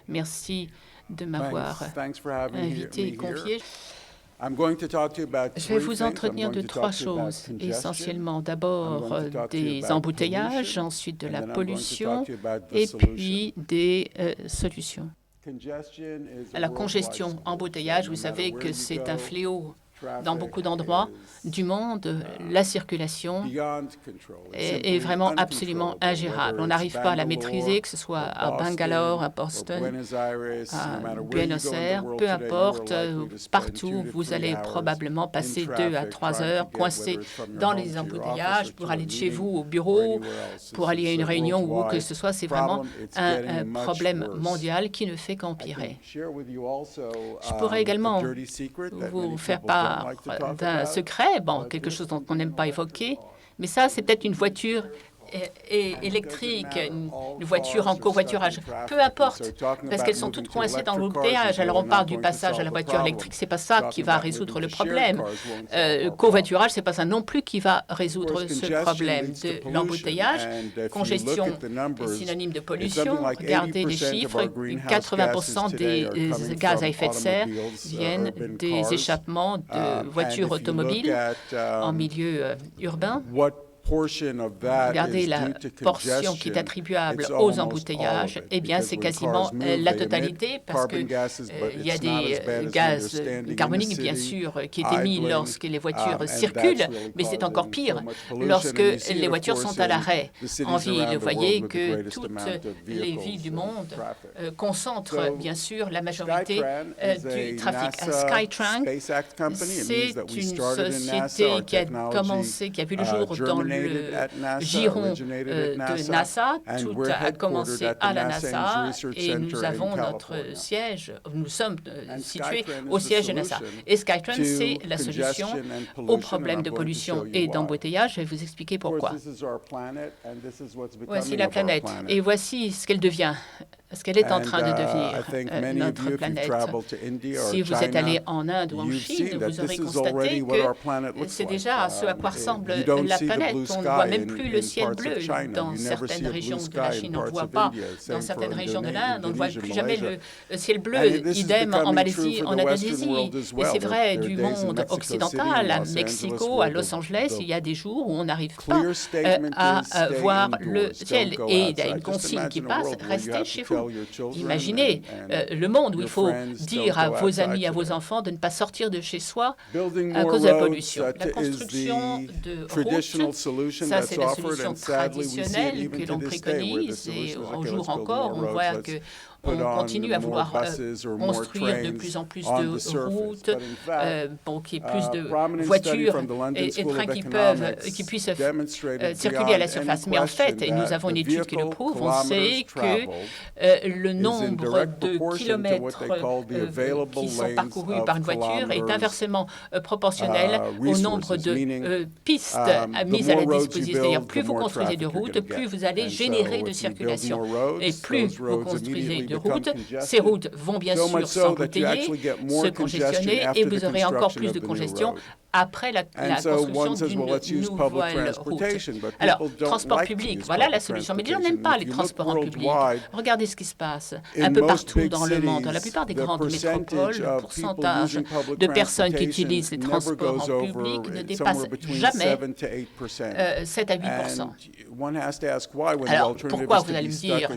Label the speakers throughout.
Speaker 1: Merci de m'avoir invité et convié. Je vais vous entretenir de trois choses, essentiellement d'abord des embouteillages, ensuite de la pollution et puis des solutions. La congestion, embouteillage, vous savez que c'est un fléau dans beaucoup d'endroits du monde. La circulation est vraiment absolument ingérable. On n'arrive pas à la maîtriser, que ce soit à Bangalore, à Boston, à Buenos Aires, peu importe, partout, vous allez probablement passer 2 à 3 heures coincés dans les embouteillages pour aller de chez vous au bureau, pour aller à une réunion ou où que ce soit. C'est vraiment un problème mondial qui ne fait qu'empirer. Je pourrais également vous faire part d'un secret, quelque chose dont on n'aime pas évoquer, mais ça, c'est peut-être une voiture électrique, une voiture en covoiturage, peu importe, parce qu'elles sont toutes coincées dans l'embouteillage. Alors on parle du passage à la voiture électrique, c'est pas ça qui va résoudre le problème. Covoiturage, c'est pas ça non plus qui va résoudre ce problème de l'embouteillage. Congestion, synonyme de pollution. Regardez les chiffres, 80% des gaz à effet de serre viennent des échappements de voitures automobiles en milieu urbain. Regardez la portion qui est attribuable aux embouteillages. Eh bien, c'est quasiment la totalité parce qu'il y a des gaz carboniques, bien sûr, qui est émis lorsque les voitures circulent, mais c'est encore pire lorsque les voitures sont à l'arrêt. En ville, vous voyez que toutes les villes du monde concentrent, bien sûr, la majorité du trafic. Skytrain, c'est une société qui a commencé, qui a vu le jour dans le giron de NASA. Tout a commencé à la NASA et nous avons notre siège, nous sommes situés au siège de NASA. Et Skytrain, c'est la solution au problème de pollution et d'embouteillage. Je vais vous expliquer pourquoi. Voici la planète et voici ce qu'elle devient. Ce qu'elle est en train de devenir, notre planète. Si vous êtes allé en Inde ou en Chine, vous aurez constaté que c'est déjà ce à quoi ressemble la planète. On ne voit même plus le ciel bleu dans certaines régions de la Chine. On ne voit pas dans certaines régions de l'Inde. On ne voit plus jamais le ciel bleu. Idem en Malaisie, en Indonésie. Et c'est vrai du monde occidental, à Mexico, à Los Angeles, il y a des jours où on n'arrive pas à voir le ciel. Et il y a une consigne qui passe, restez chez vous. Imaginez le monde où il faut dire à vos amis, à vos enfants de ne pas sortir de chez soi à cause de la pollution. La construction de routes, ça c'est la solution traditionnelle que l'on préconise et au jour encore, on voit que on continue à vouloir construire de plus en plus de routes, qu'il y ait plus de voitures et de trains qui puissent circuler à la surface. Mais en fait, et nous avons une étude qui le prouve, on sait que le nombre de kilomètres qui sont parcourus par une voiture est inversement proportionnel au nombre de pistes mises à la disposition. C'est-à-dire, plus vous construisez de routes, plus vous allez générer de circulation. Et plus vous construisez de routes, ces routes vont bien sûr s'embouteiller, se congestionner, et vous aurez encore plus de congestion après la construction d'une nouvelle route. Alors, transport public, voilà la solution. Mais les gens n'aiment pas les transports en public. Regardez ce qui se passe un peu partout dans le monde. Dans la plupart des grandes métropoles, le pourcentage de personnes qui utilisent les transports en public ne dépasse jamais 7 à 8 %. Alors, pourquoi, vous allez me dire,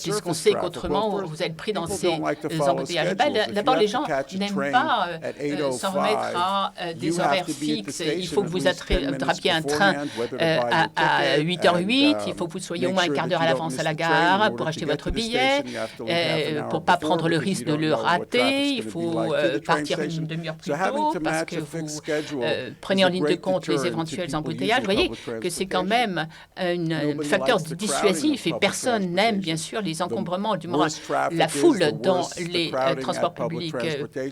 Speaker 1: puisqu'on sait qu'autrement, vous êtes pris dans ces embouteillages? D'abord, les gens n'aiment pas s'en remettre à des horaires fixes. Il faut que vous attrapiez un train à 8h08. Il faut que vous soyez au moins un quart d'heure à l'avance à la gare pour acheter votre billet. Pour ne pas prendre le risque de le rater, il faut partir une demi-heure plus tôt parce que vous prenez en ligne de compte les éventuels embouteillages. Vous voyez que c'est quand même un facteur dissuasif et personne n'aime, bien sûr, les encombrements, du moins la foule dans les transports publics.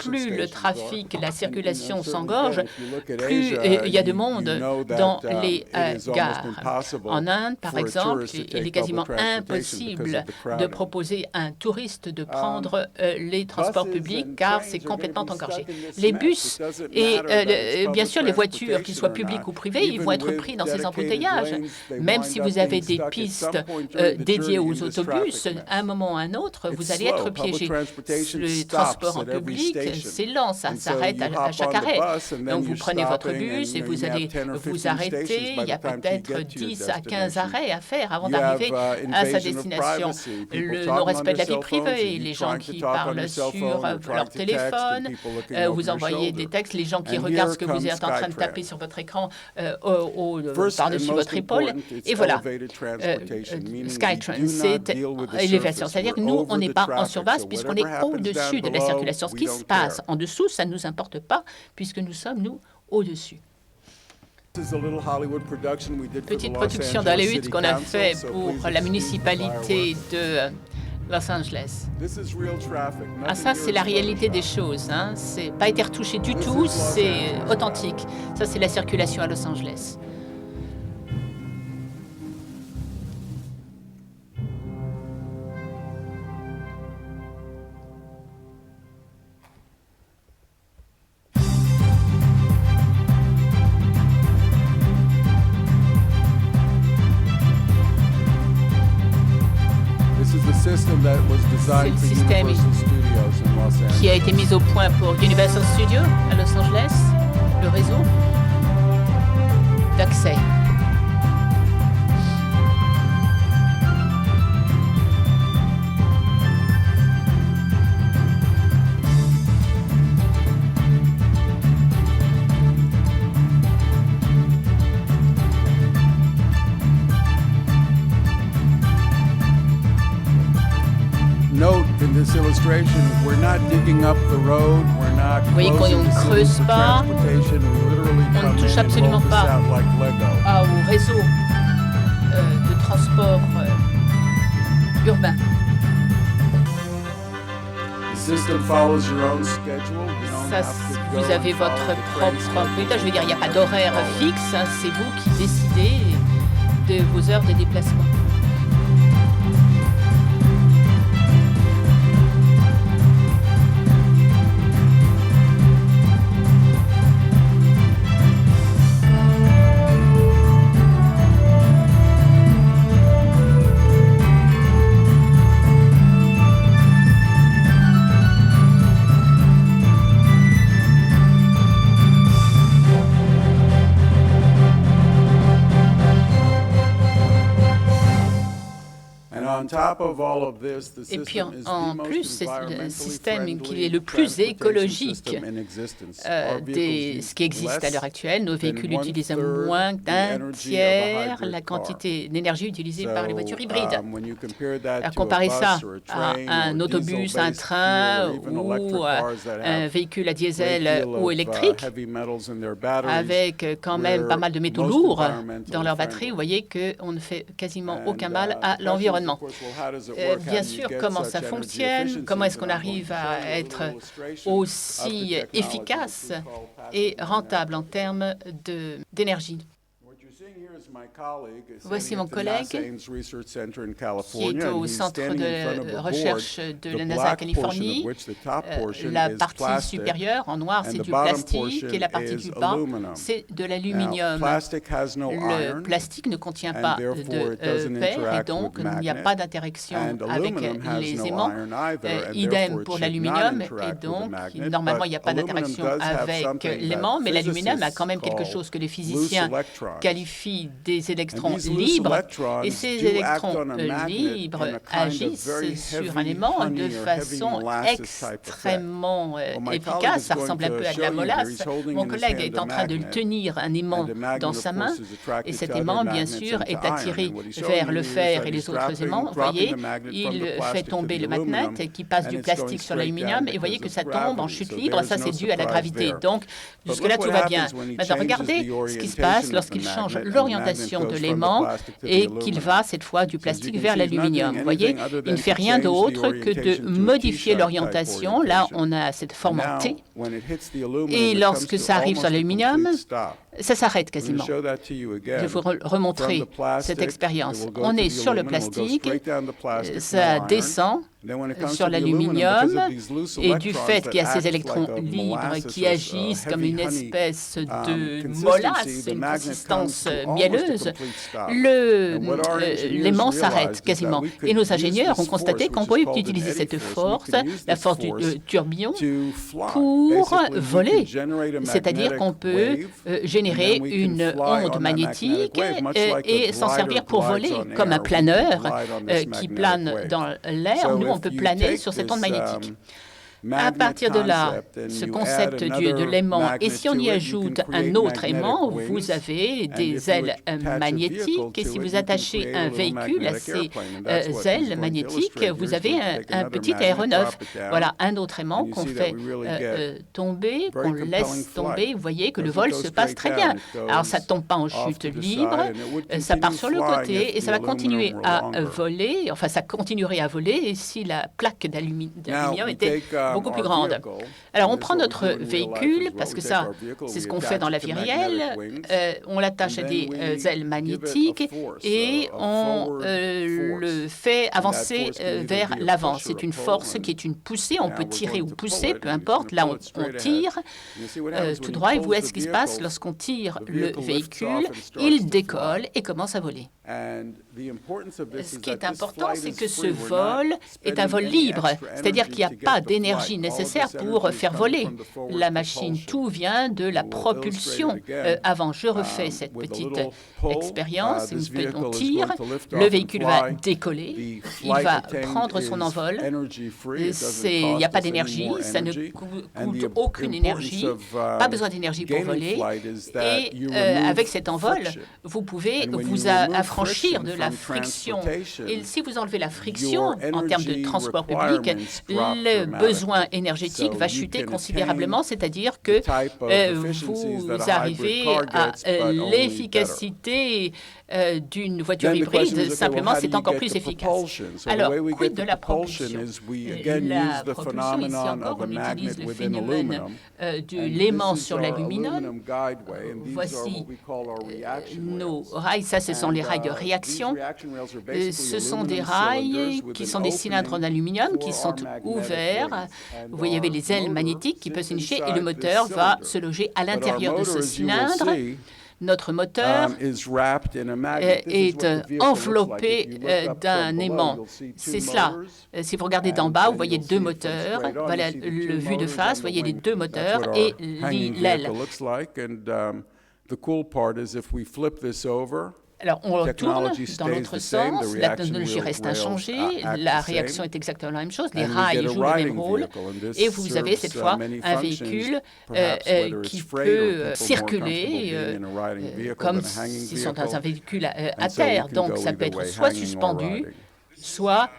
Speaker 1: Plus le trafic, la circulation s'engorge, change, plus il y a de monde dans les gares. En Inde, par exemple, il est quasiment impossible de proposer à un touriste de prendre les transports publics car c'est complètement engorgé. Les bus et bien sûr les voitures, qu'ils soient publiques ou privées, ils vont être pris dans ces embouteillages. Même si vous avez des pistes dédiées aux autobus, à un moment ou à un autre, vous allez être piégé. Le transport en public, c'est lent, ça s'arrête à chaque arrêt. Donc vous prenez votre bus et vous allez vous arrêter. Il y a peut-être 10 à 15 arrêts à faire avant d'arriver à sa destination. Le non-respect de la vie privée, les gens qui parlent sur leur téléphone, vous envoyez des textes, les gens qui regardent ce que vous êtes en train de taper sur votre écran par-dessus votre épaule. Et voilà, Skytrain, c'est élévation. C'est-à-dire que nous, on n'est pas en surface puisqu'on est au-dessus de la circulation. Ce qui se passe en dessous, ça ne nous importe pas puisque nous sommes, nous, au-dessus. Petite production d'Hollywood qu'on a fait pour la municipalité de Los Angeles. Ah, ça, c'est la réalité des choses. Hein. C'est pas été retouché du tout, c'est authentique. Ça, c'est la circulation à Los Angeles. C'est le système qui a été mis au point pour Universal Studios à Los Angeles, le réseau d'accès. Vous voyez qu'on ne creuse pas, on ne touche absolument pas au réseau de transport urbain. Ça, vous avez votre propre emploi. Je veux dire, il n'y a pas d'horaire fixe, hein, c'est vous qui décidez de vos heures de déplacement. Et puis en plus, c'est le système qui est le plus écologique de ce qui existe à l'heure actuelle. Nos véhicules utilisent moins d'un tiers la quantité d'énergie utilisée par les voitures hybrides. Alors, comparez ça à un autobus, un train ou un véhicule à diesel ou électrique, avec quand même pas mal de métaux lourds dans leur batterie, vous voyez qu'on ne fait quasiment aucun mal à l'environnement. Bien sûr, comment ça fonctionne, comment est-ce qu'on arrive à être aussi efficace et rentable en termes d'énergie. Voici mon collègue qui est au centre de recherche de la NASA Californie. La partie supérieure, en noir, c'est du plastique et la partie du bas, c'est de l'aluminium. Le plastique ne contient pas de paire et donc il n'y a pas d'interaction avec les aimants. Idem pour l'aluminium et donc normalement il n'y a pas d'interaction avec l'aimant, mais l'aluminium a quand même quelque chose que les physiciens qualifient des électrons libres, et ces électrons libres agissent sur un aimant de façon extrêmement efficace. Ça ressemble un peu à de la molasse. Mon collègue est en train de tenir un aimant dans sa main, et cet aimant, bien sûr, est attiré vers le fer et les autres aimants. Vous voyez, il fait tomber le magnet qui passe du plastique sur l'aluminium, et vous voyez que ça tombe en chute libre. Ça, c'est dû à la gravité. Donc, jusque-là, tout va bien. Maintenant, regardez ce qui se passe lorsqu'il change l'orientation l'orientation de l'aimant et qu'il va cette fois du plastique vers l'aluminium. Vous voyez, il ne fait rien d'autre que de modifier l'orientation. Là, on a cette forme en T. Et lorsque ça arrive sur l'aluminium, ça s'arrête quasiment. Je vais vous remontrer cette expérience. On est sur le plastique, ça descend sur l'aluminium et du fait qu'il y a ces électrons libres qui agissent comme une espèce de molasse, une consistance mielleuse, l'aimant s'arrête quasiment. Et nos ingénieurs ont constaté qu'on pouvait utiliser cette force, la force du tourbillon, pour voler. C'est-à-dire qu'on peut générer une onde magnétique et s'en servir pour voler, comme un planeur qui plane dans l'air. Nous, on peut planer sur cette onde magnétique. À partir de là, ce concept de l'aimant, et si on y ajoute un autre aimant, vous avez des ailes magnétiques, et si vous attachez un véhicule à ces ailes magnétiques, vous avez un petit aéronef. Voilà un autre aimant qu'on fait tomber, qu'on laisse tomber. Vous voyez que le vol se passe très bien. Alors, ça ne tombe pas en chute libre, ça part sur le côté, et ça va continuer à voler, enfin, ça continuerait à voler si la plaque d'aluminium était beaucoup plus grande. Alors, on prend notre véhicule, parce que ça, c'est ce qu'on fait dans la vie réelle. On l'attache à des ailes magnétiques et on le fait avancer vers l'avant. C'est une force qui est une poussée. On peut tirer ou pousser, peu importe. Là, on tire tout droit. Et vous voyez ce qui se passe lorsqu'on tire le véhicule. Il décolle et commence à voler. Ce qui est important, c'est que ce vol est un vol libre, c'est-à-dire qu'il n'y a pas d'énergie nécessaire pour faire voler la machine. Tout vient de la propulsion. Avant, je refais cette petite expérience. On tire, le véhicule va décoller, il va prendre son envol. Il n'y a pas d'énergie, ça ne coûte aucune énergie, pas besoin d'énergie pour voler. Et avec cet envol, vous pouvez vous affranchir de la friction. Et si vous enlevez la friction en termes de transport public, le besoin énergétique va chuter considérablement, c'est-à-dire que vous arrivez à l'efficacité d'une voiture hybride, simplement, c'est encore plus efficace. Alors, quid de la propulsion? La propulsion, ici encore, on utilise le phénomène de l'aimant sur l'aluminium. Voici nos rails, ça, ce sont les rails de réaction. Ce sont des rails qui sont des cylindres en aluminium qui sont ouverts. Vous voyez, il y avait les ailes magnétiques qui peuvent se nicher et le moteur va se loger à l'intérieur de ce cylindre. Notre moteur est enveloppé d'un aimant. C'est cela. Si vous regardez d'en bas, vous voyez deux moteurs. Voilà le vue de face, vous voyez les deux moteurs et l'aile. Alors, on tourne dans l'autre sens, la technologie reste inchangée, la réaction est exactement la même chose, les rails jouent le même rôle, et vous avez cette fois un véhicule qui peut circuler comme s'ils sont dans un véhicule à terre. Donc, ça peut être soit suspendu, soit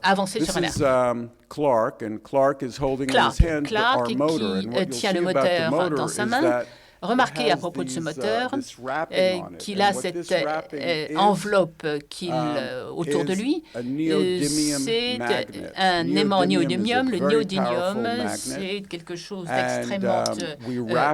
Speaker 1: avancé sur un air. Clark qui tient le moteur dans sa main. Remarquez à propos de ce moteur qu'il a cette enveloppe autour de lui. C'est un aimant néodymium. Le néodymium, c'est quelque chose d'extrêmement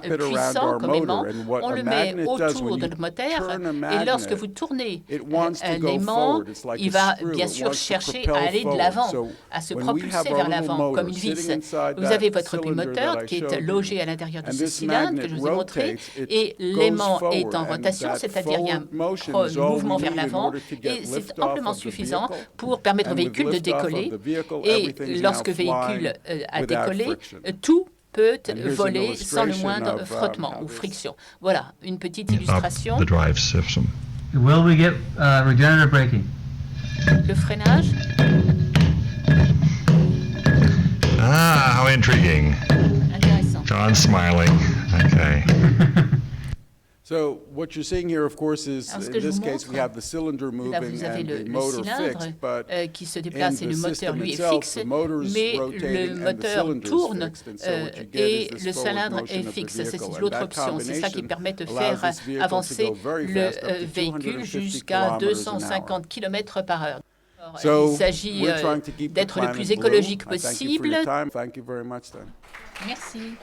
Speaker 1: puissant comme aimant. On le met autour de notre moteur et lorsque vous tournez un aimant, il va bien sûr chercher à aller de l'avant, à se propulser vers l'avant comme une vis. Vous avez votre bimoteur qui est logé à l'intérieur de ce cylindre que je vous ai montré. Et l'aimant est en rotation, c'est-à-dire il y a un mouvement vers l'avant et c'est amplement suffisant pour permettre au véhicule de décoller. Et lorsque le véhicule a décollé, tout peut voler sans le moindre frottement ou friction. Voilà, une petite illustration.
Speaker 2: Will we get regenerative braking?
Speaker 1: Le freinage.
Speaker 3: Ah, how intriguing.
Speaker 1: Intéressant.
Speaker 3: John's smiling. Okay.
Speaker 4: So what you're seeing here, of course, is
Speaker 1: Alors, ce
Speaker 4: in
Speaker 1: que je
Speaker 4: this
Speaker 1: vous
Speaker 4: case we
Speaker 1: montre,
Speaker 4: have the cylinder
Speaker 1: là,
Speaker 4: moving
Speaker 1: vous avez
Speaker 4: and the
Speaker 1: le
Speaker 4: motor
Speaker 1: cylindre
Speaker 4: fixed, but
Speaker 1: qui se déplace et
Speaker 4: in
Speaker 1: le
Speaker 4: the
Speaker 1: moteur,
Speaker 4: system
Speaker 1: lui, est
Speaker 4: itself,
Speaker 1: fixe,
Speaker 4: the motor's
Speaker 1: mais le
Speaker 4: rotating and the
Speaker 1: moteur
Speaker 4: cylinder is
Speaker 1: tourne
Speaker 4: fixed. And so what you get
Speaker 1: et
Speaker 4: is this
Speaker 1: le
Speaker 4: forward
Speaker 1: cylindre
Speaker 4: motion
Speaker 1: est
Speaker 4: of the
Speaker 1: fixe. C'est
Speaker 4: vehicle. And
Speaker 1: l'autre
Speaker 4: that
Speaker 1: option. C'est ça qui
Speaker 4: combination
Speaker 1: permet de
Speaker 4: allows
Speaker 1: faire
Speaker 4: this vehicle to
Speaker 1: avancer
Speaker 4: go very
Speaker 1: le
Speaker 4: fast, up to
Speaker 1: véhicule
Speaker 4: 250
Speaker 1: jusqu'à
Speaker 4: kilometers an hour.
Speaker 1: 250 km par heure.
Speaker 4: So
Speaker 1: Il s'agit
Speaker 4: we're trying to keep the
Speaker 1: d'être le
Speaker 4: planet
Speaker 1: plus
Speaker 4: blue.
Speaker 1: écologique
Speaker 4: I thank you for
Speaker 1: possible.
Speaker 4: your time. Thank you very much, then.
Speaker 1: Merci.